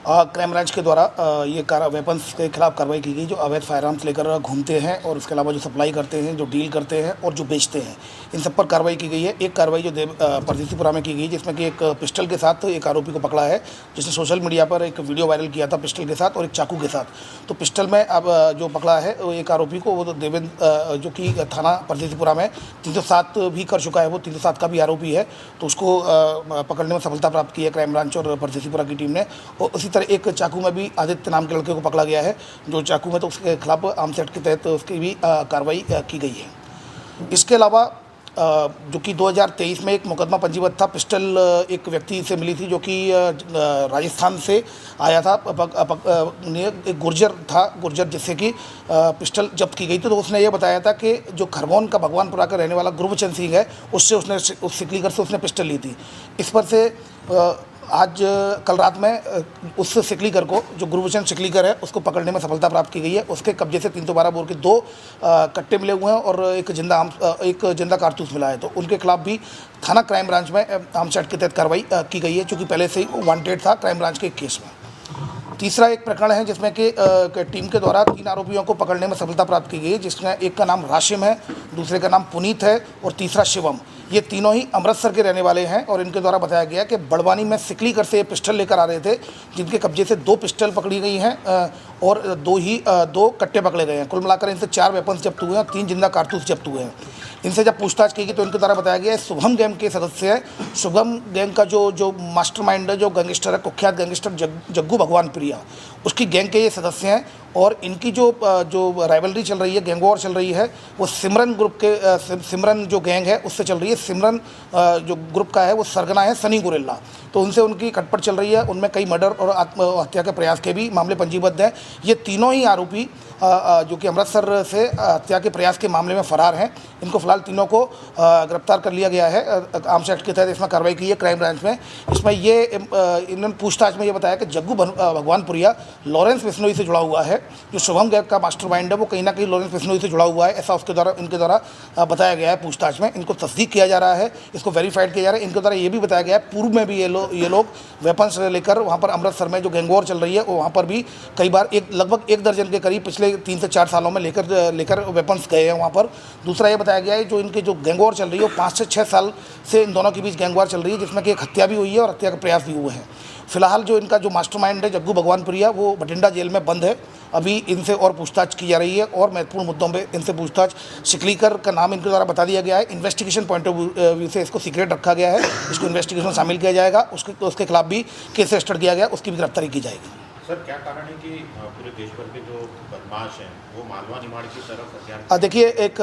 Crime branch के द्वारा ये वेपन्स के खिलाफ कार्रवाई की गई जो अवैध फायर आर्म्स लेकर घूमते हैं और उसके अलावा जो सप्लाई करते हैं, जो डील करते हैं और जो बेचते हैं, इन सब पर कार्रवाई की गई है। एक कार्रवाई जो परदेसीपुरा में की गई जिसमें कि एक पिस्टल के साथ एक आरोपी को पकड़ा है जिसने सोशल मीडिया पर एक वीडियो वायरल किया था पिस्टल के साथ और एक चाकू के साथ। तो पिस्टल में अब जो पकड़ा है वो एक आरोपी को, वो देवेंद्र जो कि थाना परदेसीपुरा में 307 भी कर चुका है, वो 307 का भी आरोपी है। तो उसको पकड़ने में सफलता प्राप्त की है क्राइम ब्रांच और परदेसीपुरा की टीम ने। और उसी तरह एक चाकू में भी आदित्य नाम के लड़के को पकड़ा गया है जो चाकू में, तो उसके खिलाफ आर्म्स एक्ट के तहत उसकी भी कार्रवाई की गई है। इसके अलावा जो कि 2023 में एक मुकदमा पंजीबद्ध था, पिस्टल एक व्यक्ति से मिली थी जो कि राजस्थान से आया था, एक गुर्जर था, गुर्जर जिससे कि पिस्टल जब्त की गई थी। तो उसने ये बताया था कि जो खरगोन का भगवानपुरा का रहने वाला गुरबचन सिंह है उससे उसने उस सिकलीगर से उसने पिस्टल ली थी। इस पर से आज कल रात में उस सिकलीगर को, जो गुरबचन सिकलीगर है, उसको पकड़ने में सफलता प्राप्त की गई है। उसके कब्जे से 312 बोर के 2 कट्टे मिले हुए हैं और एक जिंदा कारतूस मिला है। तो उनके खिलाफ भी थाना क्राइम ब्रांच में आर्म्स एक्ट के तहत कार्रवाई की गई है, चूँकि पहले से ही वांटेड था क्राइम ब्रांच के केस में। तीसरा एक प्रकरण है जिसमें कि टीम के द्वारा 3 आरोपियों को पकड़ने में सफलता प्राप्त की गई है, जिसमें एक का नाम राशिम है, दूसरे का नाम पुनीत है और तीसरा शिवम। ये तीनों ही अमृतसर के रहने वाले हैं और इनके द्वारा बताया गया कि बड़वानी में सिकलीगर से ये पिस्टल लेकर आ रहे थे, जिनके कब्जे से 2 पिस्टल पकड़ी गई हैं और 2 कट्टे पकड़े गए हैं। कुल मिलाकर इनसे 4 वेपन्स जब्त हुए हैं और 3 जिंदा कारतूस जब्त हुए हैं। इनसे जब पूछताछ की गई तो इनके द्वारा बताया गया है शुभम गैंग के सदस्य हैं। शुभम गैंग का जो मास्टरमाइंड है, जो गैंगस्टर है, कुख्यात गैंगस्टर जग्गू भगवानप्रिया, उसकी गैंग के ये सदस्य हैं। और इनकी जो राइवलरी चल रही है, गैंग वॉर चल रही है, वो सिमरन ग्रुप के सिमरन जो गैंग है उससे चल रही है। सिमरन जो ग्रुप का है वो सरगना है सनी गुरिल्ला, तो उनसे उनकी खटपट चल रही है। उनमें कई मर्डर और आत्महत्या के प्रयास के भी मामले पंजीबद्ध हैं। ये तीनों ही आरोपी जो कि अमृतसर से हत्या के प्रयास के मामले में फरार हैं। इनको फिलहाल तीनों को गिरफ्तार कर लिया गया है। आर्म्स एक्ट के तहत इसमें कार्रवाई की है क्राइम ब्रांच में। इसमें ये इन्होंने पूछताछ में ये बताया कि जग्गू भगवानपुरिया लॉरेंस बिश्नोई से जुड़ा हुआ है। जो शुभम गैंग का मास्टरमाइंड है वो कहीं ना कहीं लॉरेंस बिश्नोई से जुड़ा हुआ है, ऐसा इनके द्वारा बताया गया है पूछताछ में। इनको तस्दीक किया जा रहा है, इसको वेरीफाइड किया जा रहा है। इनके द्वारा ये भी बताया गया है पूर्व में भी ये लोग वेपन्स लेकर वहाँ पर अमृतसर में जो गैंग वॉर चल रही है वहाँ पर भी कई बार लगभग 1 दर्जन के करीब पिछले 3 से 4 सालों में लेकर वेपन्स गए हैं वहाँ पर। दूसरा ये बताया गया है जो इनके जो गैंग वॉर चल रही है वो 5 से 6 साल से इन दोनों के बीच गैंग वॉर चल रही है, जिसमें कि एक हत्या भी हुई है और हत्या के प्रयास भी हुए हैं। फिलहाल जो इनका जो मास्टरमाइंड है जग्गू भगवानपुरिया वो बठिंडा जेल में बंद है। अभी इनसे और पूछताछ की जा रही है और महत्वपूर्ण मुद्दों पे इनसे पूछताछ। सिकलीकर का नाम इनके द्वारा बता दिया गया है। इन्वेस्टिगेशन पॉइंट ऑफ व्यू से इसको सीक्रेट रखा गया है, इसको इन्वेस्टिगेशन में शामिल किया जाएगा। उसके खिलाफ भी केस रजिस्टर किया गया, उसकी भी गिरफ्तारी की जाएगी। सर, क्या कारण है कि पूरे देश भर के जो बदमाश हैं वो मालवा निमाड़ की तरफ हथियार? देखिए, एक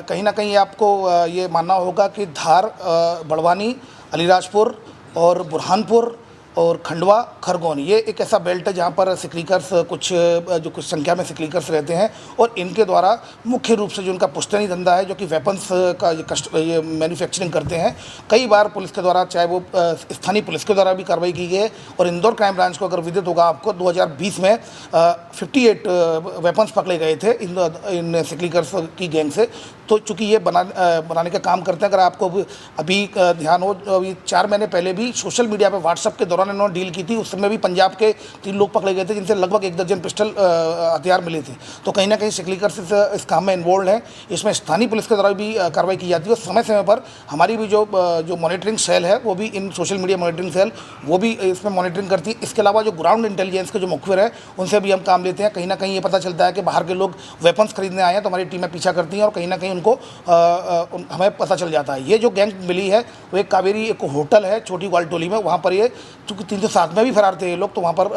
कहीं ना कहीं आपको ये मानना होगा कि धार, बड़वानी, अलीराजपुर और बुरहानपुर और खंडवा, खरगोन, ये एक ऐसा बेल्ट है जहाँ पर सिकलीकर्स कुछ संख्या में सिकलीकर्स रहते हैं। और इनके द्वारा मुख्य रूप से जो उनका पुश्तैनी धंधा है, जो कि वेपन्स का ये मैन्युफैक्चरिंग करते हैं। कई बार पुलिस के द्वारा, चाहे वो स्थानीय पुलिस के द्वारा भी कार्रवाई की गई है। और इंदौर क्राइम ब्रांच को अगर विदित होगा आपको, 2020 में 58 वेपन्स पकड़े गए थे इन सिकलीकर्स की गैंग से। तो चूँकि ये बनाने का काम करते हैं, अगर आपको अभी ध्यान हो, अभी 4 महीने पहले भी सोशल मीडिया पर व्हाट्सएप के दौरान इन्होंने डील की थी। उस समय भी पंजाब के 3 लोग पकड़े गए थे जिनसे लगभग 1 दर्जन पिस्टल हथियार मिले थे। तो कहीं ना कहीं सिकलीकर इस काम में इन्वॉल्व है। इसमें स्थानीय पुलिस के द्वारा भी कार्रवाई की जाती है। समय समय पर हमारी भी जो मॉनिटरिंग सेल है वो भी, इन सोशल मीडिया मॉनिटरिंग सेल, वो भी इसमें मॉनिटरिंग करती है। इसके अलावा जो ग्राउंड इंटेलिजेंस के जो मुखबिर है उनसे भी हम काम लेते हैं। कहीं ना कहीं ये पता चलता है कि बाहर के लोग वेपन्स खरीदने आए हैं तो हमारी टीमें पीछा करती हैं और कहीं ना कहीं उनको हमें पता चल जाता है। ये जो गैंग मिली है वो एक कावेरी एक होटल है छोटी ग्वालटोली में, वहाँ पर ये चूँकि 307 में भी फरार थे ये लोग, तो वहाँ पर